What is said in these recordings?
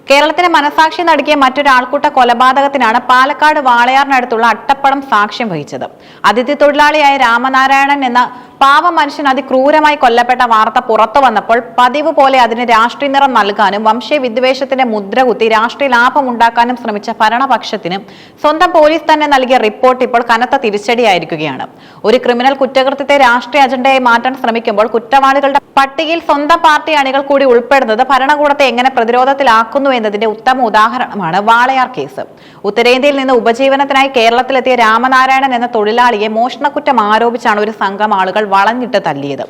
കേരളത്തിലെ മനസാക്ഷി നടുക്കിയ മറ്റൊരു ആൾക്കൂട്ട കൊലപാതകത്തിനാണ് പാലക്കാട് വാളയാറിനടുത്തുള്ള അട്ടപ്പടം സാക്ഷ്യം വഹിച്ചത്. അതിഥി തൊഴിലാളിയായ രാമനാരായണൻ എന്ന പാവ മനുഷ്യൻ അതിക്രൂരമായി കൊല്ലപ്പെട്ട വാർത്ത പുറത്തു വന്നപ്പോൾ പതിവ് പോലെ അതിന് രാഷ്ട്രീയ നിറം നൽകാനും വംശീയ വിദ്വേഷത്തിന്റെ മുദ്ര കുത്തി രാഷ്ട്രീയ ലാഭമുണ്ടാക്കാനും ശ്രമിച്ച ഭരണപക്ഷത്തിന് സ്വന്തം പോലീസ് തന്നെ നൽകിയ റിപ്പോർട്ട് ഇപ്പോൾ കനത്ത തിരിച്ചടിയായിരിക്കുകയാണ്. ഒരു ക്രിമിനൽ കുറ്റകൃത്യത്തെ രാഷ്ട്രീയ അജണ്ടയായി മാറ്റാൻ ശ്രമിക്കുമ്പോൾ കുറ്റവാളികളുടെ പട്ടികയിൽ സ്വന്തം പാർട്ടി അണികൾ കൂടി ഉൾപ്പെടുന്നത് ഭരണകൂടത്തെ എങ്ങനെ പ്രതിരോധത്തിലാക്കുന്നു എന്നതിന്റെ ഉത്തമ ഉദാഹരണമാണ് വാളയാർ കേസ്. ഉത്തരേന്ത്യയിൽ നിന്ന് ഉപജീവനത്തിനായി കേരളത്തിലെത്തിയ രാമനാരായണൻ എന്ന തൊഴിലാളിയെ മോഷണക്കുറ്റം ആരോപിച്ചാണ് ഒരു സംഘം ആളുകൾ വളഞ്ഞിട്ട് തല്ലിയത്.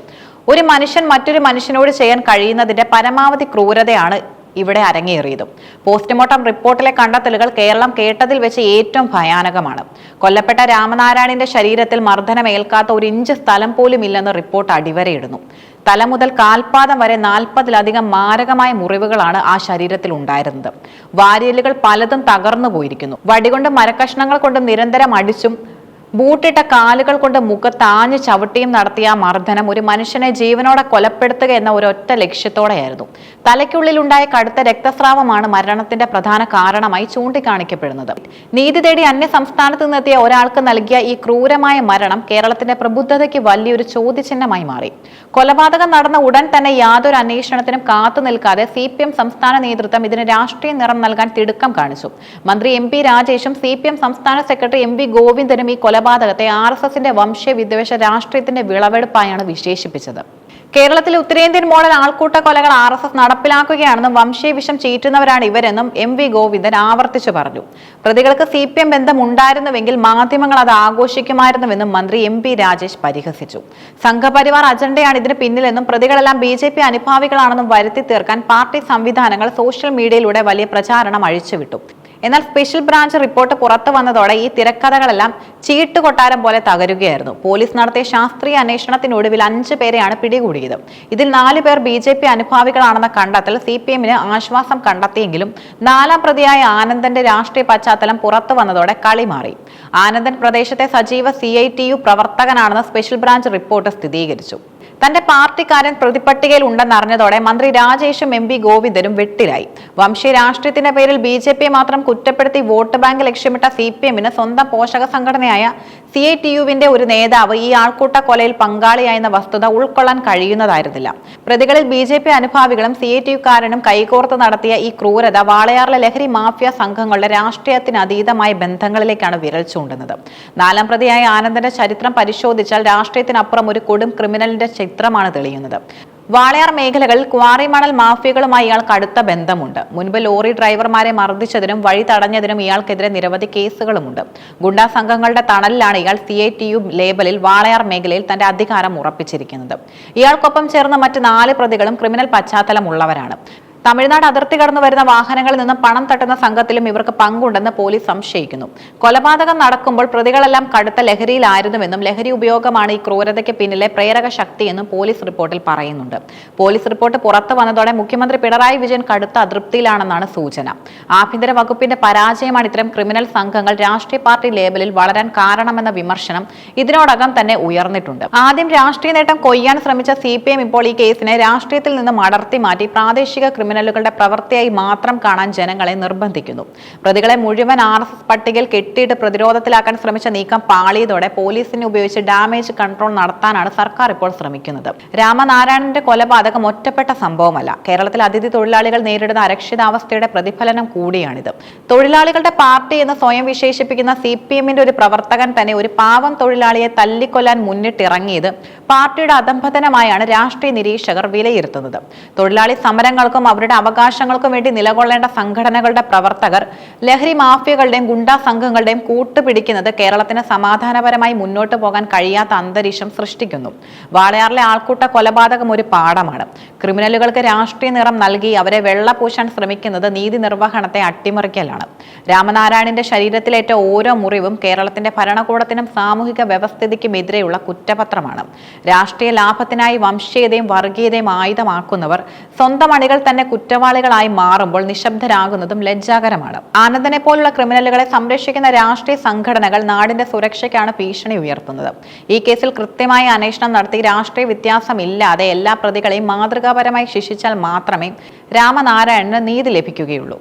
ഒരു മനുഷ്യൻ മറ്റൊരു മനുഷ്യനോട് ചെയ്യാൻ കഴിയുന്നതിന്റെ പരമാവധി ക്രൂരതയാണ് ഇവിടെ അരങ്ങേറിയതും. പോസ്റ്റ്മോർട്ടം റിപ്പോർട്ടിലെ കണ്ടെത്തലുകൾ കേരളം കേട്ടതിൽ വെച്ച് ഏറ്റവും ഭയാനകമാണ്. കൊല്ലപ്പെട്ട രാമനാരായണന്റെ ശരീരത്തിൽ മർദ്ദനമേൽക്കാത്ത ഒരു ഇഞ്ച് സ്ഥലം പോലും ഇല്ലെന്ന് റിപ്പോർട്ട് അടിവരയിടുന്നു. തല മുതൽ കാൽപാദം വരെ 40-ലധികം മാരകമായ മുറിവുകളാണ് ആ ശരീരത്തിൽ ഉണ്ടായിരുന്നത്. വാരിയലുകൾ പലതും തകർന്നു പോയിരിക്കുന്നു. വടികൊണ്ടും മരക്കഷ്ണങ്ങൾ കൊണ്ടും നിരന്തരം അടിച്ചും ബൂട്ടിട്ട കാലുകൾ കൊണ്ട് മുഖത്താഞ്ഞു ചവിട്ടിയും നടത്തിയ മർദ്ദനം ഒരു മനുഷ്യനെ ജീവനോടെ കൊലപ്പെടുത്തുക എന്ന ഒരൊറ്റ ലക്ഷ്യത്തോടെയായിരുന്നു. തലയ്ക്കുള്ളിലുണ്ടായ കടുത്ത രക്തസ്രാവമാണ് മരണത്തിന്റെ പ്രധാന കാരണമായി ചൂണ്ടിക്കാണിക്കപ്പെടുന്നത്. നീതി തേടി അന്യ സംസ്ഥാനത്ത് നിന്നെത്തിയ ഒരാൾക്ക് നൽകിയ ഈ ക്രൂരമായ മരണം കേരളത്തിന്റെ പ്രബുദ്ധതയ്ക്ക് വലിയൊരു ചോദ്യചിഹ്നമായി മാറി. കൊലപാതകം നടന്ന ഉടൻ തന്നെ യാതൊരു അന്വേഷണത്തിനും കാത്തു നിൽക്കാതെ CPM സംസ്ഥാന നേതൃത്വം ഇതിന് രാഷ്ട്രീയ നിറം നൽകാൻ തിടുക്കം കാണിച്ചു. മന്ത്രി MP രാജേഷും CPM സംസ്ഥാന സെക്രട്ടറി MV ഗോവിന്ദനും ഈ കൊലപാതകത്തെ RSSന്റെ വംശീയ വിദ്വേഷ രാഷ്ട്രീയത്തിന്റെ വിളവെടുപ്പായാണ് വിശേഷിപ്പിച്ചത്. കേരളത്തിലെ ഉത്തരേന്ത്യൻ മോഡൽ ആൾക്കൂട്ട കൊലകൾ RSS നടപ്പിലാക്കുകയാണെന്നും വംശീയ വിഷം ചീറ്റുന്നവരാണ് ഇവരെന്നും MV ഗോവിന്ദൻ ആവർത്തിച്ചു പറഞ്ഞു. പ്രതികൾക്ക് CPM ബന്ധം ഉണ്ടായിരുന്നുവെങ്കിൽ മാധ്യമങ്ങൾ അത് ആഘോഷിക്കുമായിരുന്നുവെന്നും മന്ത്രി MP രാജേഷ് പരിഹസിച്ചു. സംഘപരിവാർ അജണ്ടയാണ് ഇതിന് പിന്നിലെന്നും പ്രതികളെല്ലാം BJP അനുഭാവികളാണെന്നും വരുത്തി തീർക്കാൻ പാർട്ടി സംവിധാനങ്ങൾ സോഷ്യൽ മീഡിയയിലൂടെ വലിയ പ്രചാരണം അഴിച്ചുവിട്ടു. എന്നാൽ സ്പെഷ്യൽ ബ്രാഞ്ച് റിപ്പോർട്ട് പുറത്തു വന്നതോടെ ഈ തിരക്കഥകളെല്ലാം ചീട്ടുകൊട്ടാരം പോലെ തകരുകയായിരുന്നു. പോലീസ് നടത്തിയ ശാസ്ത്രീയ അന്വേഷണത്തിനൊടുവിൽ 5 പേരെയാണ് പിടികൂടിയത്. ഇതിൽ 4 പേർ BJP അനുഭാവികളാണെന്ന കണ്ടെത്തൽ CPMന് ആശ്വാസം കണ്ടെത്തിയെങ്കിലും 4ാം പ്രതിയായ ആനന്ദന്റെ രാഷ്ട്രീയ പശ്ചാത്തലം പുറത്തു വന്നതോടെ കളി മാറി. ആനന്ദൻ പ്രദേശത്തെ സജീവ CITU പ്രവർത്തകനാണെന്ന് സ്പെഷ്യൽ ബ്രാഞ്ച് റിപ്പോർട്ട് സ്ഥിരീകരിച്ചു. തന്റെ പാർട്ടിക്കാരൻ പ്രതിപട്ടികയിൽ ഉണ്ടെന്നറിഞ്ഞതോടെ മന്ത്രി രാജേഷും MP ഗോവിന്ദനും വെട്ടിലായി. വംശീയ രാഷ്ട്രീയത്തിന്റെ പേരിൽ BJP മാത്രം കുറ്റപ്പെടുത്തി വോട്ട് ബാങ്ക് ലക്ഷ്യമിട്ട CPMന് സ്വന്തം പോഷക സംഘടനയായ CITUവിന്റെ ഒരു നേതാവ് ഈ ആൾക്കൂട്ട കൊലയിൽ പങ്കാളിയായെന്ന വസ്തുത ഉൾക്കൊള്ളാൻ കഴിയുന്നതായിരുന്നില്ല. പ്രതികളിൽ BJP അനുഭാവികളും CITUക്കാരനും കൈകോർത്ത് നടത്തിയ ഈ ക്രൂരത വാളയാറിലെ ലഹരി മാഫിയ സംഘങ്ങളുടെ രാഷ്ട്രീയത്തിന് അതീതമായ ബന്ധങ്ങളിലേക്കാണ് വിരൽ ചൂണ്ടുന്നത്. 4ാം പ്രതിയായ ആനന്ദന്റെ ചരിത്രം പരിശോധിച്ചാൽ രാഷ്ട്രീയത്തിനപ്പുറം ഒരു കൊടും ക്രിമിനലിന്റെ ചിത്രമാണ് തെളിയുന്നത്. വാളയാർ മേഖലകളിൽ ക്വാറി മണൽ മാഫിയകളുമായി ഇയാൾക്ക് അടുത്ത ബന്ധമുണ്ട്. മുൻപ് ലോറി ഡ്രൈവർമാരെ മർദ്ദിച്ചതിനും വഴി തടഞ്ഞതിനും ഇയാൾക്കെതിരെ നിരവധി കേസുകളുമുണ്ട്. ഗുണ്ടാ സംഘങ്ങളുടെ തണലിലാണ് ഇയാൾ CITU ലേബലിൽ വാളയാർ മേഖലയിൽ തന്റെ അധികാരം ഉറപ്പിച്ചിരിക്കുന്നത്. ഇയാൾക്കൊപ്പം ചേർന്ന് മറ്റ് 4 പ്രതികളും ക്രിമിനൽ പശ്ചാത്തലമുള്ളവരാണ്. തമിഴ്നാട് അതിർത്തി കടന്നു വരുന്ന വാഹനങ്ങളിൽ നിന്നും പണം തട്ടുന്ന സംഘത്തിലും ഇവർക്ക് പങ്കുണ്ടെന്ന് പോലീസ് സംശയിക്കുന്നു. കൊലപാതകം നടക്കുമ്പോൾ പ്രതികളെല്ലാം കടുത്ത ലഹരിയിലായിരുന്നുവെന്നും ലഹരി ഉപയോഗമാണ് ഈ ക്രൂരതയ്ക്ക് പിന്നിലെ പ്രേരക ശക്തിയെന്നും പോലീസ് റിപ്പോർട്ടിൽ പറയുന്നുണ്ട്. പോലീസ് റിപ്പോർട്ട് പുറത്തു വന്നതോടെ മുഖ്യമന്ത്രി പിണറായി വിജയൻ കടുത്ത അതൃപ്തിയിലാണെന്നാണ് സൂചന. ആഭ്യന്തര വകുപ്പിന്റെ പരാജയമാണ് ഇത്തരം ക്രിമിനൽ സംഘങ്ങൾ രാഷ്ട്രീയ പാർട്ടി ലേബലിൽ വളരാൻ കാരണമെന്ന വിമർശനം ഇതിനോടകം തന്നെ ഉയർന്നിട്ടുണ്ട്. ആദ്യം രാഷ്ട്രീയ നേട്ടം കൊയ്യാൻ ശ്രമിച്ച CPM ഇപ്പോൾ ഈ കേസിനെ രാഷ്ട്രീയത്തിൽ നിന്ന് മടർത്തി മാറ്റി പ്രാദേശിക ക്രിമിനലുകളുടെ പ്രവൃത്തിയായി മാത്രം കാണാൻ ജനങ്ങളെ നിർബന്ധിക്കുന്നു. പ്രതികളെ മുഴുവൻ RSS പട്ടികയിൽ കെട്ടിയിട്ട് പ്രതിരോധത്തിലാക്കാൻ ശ്രമിച്ച നീക്കം പാളിയതോടെ പോലീസിനെ ഉപയോഗിച്ച് ഡാമേജ് കൺട്രോൾ നടത്താനാണ് സർക്കാർ ഇപ്പോൾ ശ്രമിക്കുന്നത്. രാമനാരായണന്റെ കൊലപാതകം ഒറ്റപ്പെട്ട സംഭവമല്ല. കേരളത്തിൽ അതിഥി തൊഴിലാളികൾ നേരിടുന്ന അരക്ഷിതാവസ്ഥയുടെ പ്രതിഫലനം കൂടിയാണിത്. തൊഴിലാളികളുടെ പാർട്ടി എന്ന് സ്വയം വിശേഷിപ്പിക്കുന്ന CPMന്റെ ഒരു പ്രവർത്തകൻ തന്നെ ഒരു പാവം തൊഴിലാളിയെ തല്ലിക്കൊല്ലാൻ മുന്നിട്ടിറങ്ങിയത് പാർട്ടിയുടെ അധംപതനമായാണ് രാഷ്ട്രീയ നിരീക്ഷകർ വിലയിരുത്തുന്നത്. തൊഴിലാളി സമരങ്ങൾക്കും അവരുടെ അവകാശങ്ങൾക്കും വേണ്ടി നിലകൊള്ളേണ്ട സംഘടനകളുടെ പ്രവർത്തകർ ലഹരി മാഫിയകളുടെയും ഗുണ്ടാ സംഘങ്ങളുടെയും കൂട്ടുപിടിക്കുന്നത് കേരളത്തിന് സമാധാനപരമായി മുന്നോട്ട് പോകാൻ കഴിയാത്ത അന്തരീക്ഷം സൃഷ്ടിക്കുന്നു. വാളയാറിലെ ആൾക്കൂട്ട കൊലപാതകം ഒരു പാഠമാണ്. ക്രിമിനലുകൾക്ക് രാഷ്ട്രീയ നിറം നൽകി അവരെ വെള്ളപൂശാൻ ശ്രമിക്കുന്നത് നീതി നിർവഹണത്തെ അട്ടിമറിക്കലാണ്. രാമനാരായണന്റെ ശരീരത്തിലേറ്റ ഓരോ മുറിവും കേരളത്തിന്റെ ഭരണകൂടത്തിനും സാമൂഹിക വ്യവസ്ഥിതിക്കും എതിരെയുള്ള കുറ്റപത്രമാണ്. രാഷ്ട്രീയ ലാഭത്തിനായി വംശീയതയും വർഗീയതയും ആയുധമാക്കുന്നവർ സ്വന്തം അണികൾ തന്നെ കുറ്റവാളികളായി മാറുമ്പോൾ നിശബ്ദരാകുന്നതും ലജ്ജാകരമാണ്. ആനന്ദനെ പോലുള്ള ക്രിമിനലുകളെ സംരക്ഷിക്കുന്ന രാഷ്ട്രീയ സംഘടനകൾ നാടിന്റെ സുരക്ഷയ്ക്കാണ് ഭീഷണി ഉയർത്തുന്നത്. ഈ കേസിൽ കൃത്യമായ അന്വേഷണം നടത്തി രാഷ്ട്രീയ വ്യത്യാസമില്ലാതെ എല്ലാ പ്രതികളെയും മാതൃകാപരമായി ശിക്ഷിച്ചാൽ മാത്രമേ രാമനാരായണന് നീതി ലഭിക്കുകയുള്ളൂ.